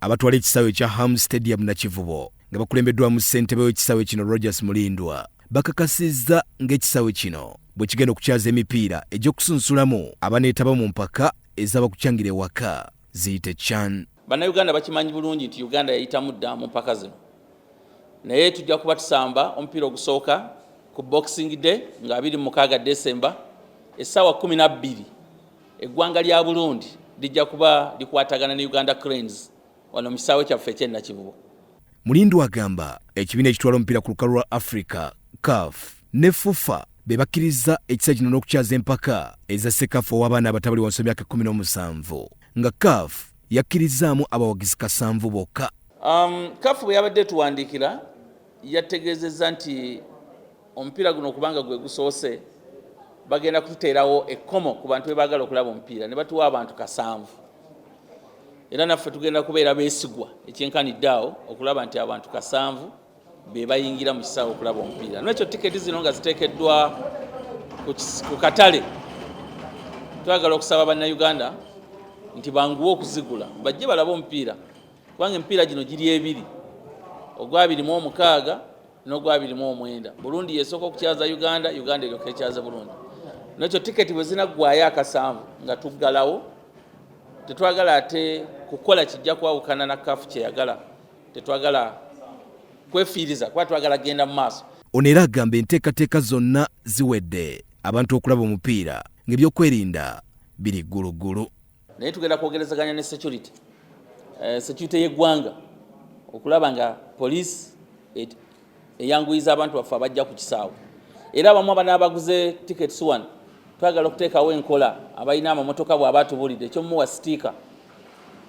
abatwala ekisaawe ekya Ham Stadium Nakivubo nga bakulembeddwamu ssentebe w'ekisaawe kino Rogers Mulindwa bakakasizza ng'ekisaawe kino bwe kigenda okukyaza emipiira egy'okusunsulamu abaneetaba mu mpaka ez'abakukyangire ewaka ziyite CHAN. Bannayuganda bakimanyi bulungi nti Uganda yayitamu dda mu mpaka zino, naye tujja kuba tusamba omupiira ogusooka ku Boxing Day nga 26 December essaawa 12 eggwanga lya Burundi lijja kuba likwatagana ne Uganda Cranes wano mu kisaawe kyaffe eky'e Nakivubo. Mulindwa agamba ekibiina ekitwala omupiira ku lukalu lwa Africa CAF ne FUFA be bakkiriza ekisa kino n'okukyaza empaka eza Sekafa ow'abaana abatabali wansi w'emyaka 17 nga CAF yakkirizaamu abawagizi 7 bokka. CAF bwe yabadde tuwandiikira yategeezezza nti omupiira guno okubanga gwe gusoose bagenda kututeerawo ekkomo ku bantu be baagala okulaba omupiira ne batuwa abantu 7. Era naffe tugenda kubeera beesigwa ekyenkanidde awo okulaba nti abantu 7 be bayingira mu kisaawe okulaba omupiira. N'ekyo tiketi zino nga ziteekeddwa ku katale, twagala okusaba bannayuganda nti banguwe okuzigula bajje balaba omupiira, kubanga emipiira gino giri ebiri, ogwa 26 n'ogwa 29. Burundi yesooka okukyaza Uganda, Uganda eryoka ekyaza Burundi. N'ekyo tiketi bwe zinaggwayo 7 nga tuggalawo, tetwagala ate kukola kijja kwawukana na CAF kyeyagala, tetwagala kwefiiriza kuba twagala genda mu maaso. Ono era agamba enteekateeka zonna ziwedde abantu okulaba omupiira ng'ebyokwerinda biri ggulugulu. Naye tugenda kwogerezaganya ne security y'eggwanga okulaba nga poliisi eyanguyiza abantu baffe abajja ku kisaawe. Era abamu abanaabaguze tickets wano twagala okuteekawo enkola abalina amamotoka bw'aba atubulidde ekyomuwa sitika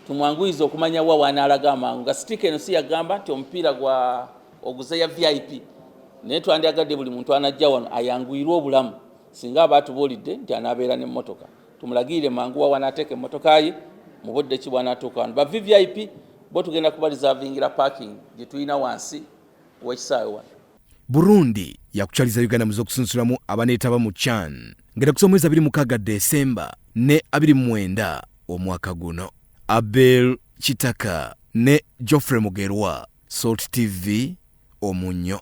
tumwanguyiza okumanya wa wanaalaga amangu nga sitika eno si yagamba nti omupiira gwa oguze ya VIP, naye twandyagadde buli muntu anajja wano ayanguyirwe obulamu singa aba atubulidde nti anaabeera n'emmotoka tumulagirire mangu wa wanaateeka emmotoka ye mu budde ki bw'anaatuuka wano. Ba VIP bo tugenda kuba reservingira parking gye tulina wansi w'ekisaawe wano. Burundi yakukyaliza Uganda mu z'okusunsulamu abaneetaba mu CHAN ng'era ku mwezi 26 December ne 29 omwaka guno. Abel Chitaka ne Geoffrey Mugerwa, Salt TV, Omunyo.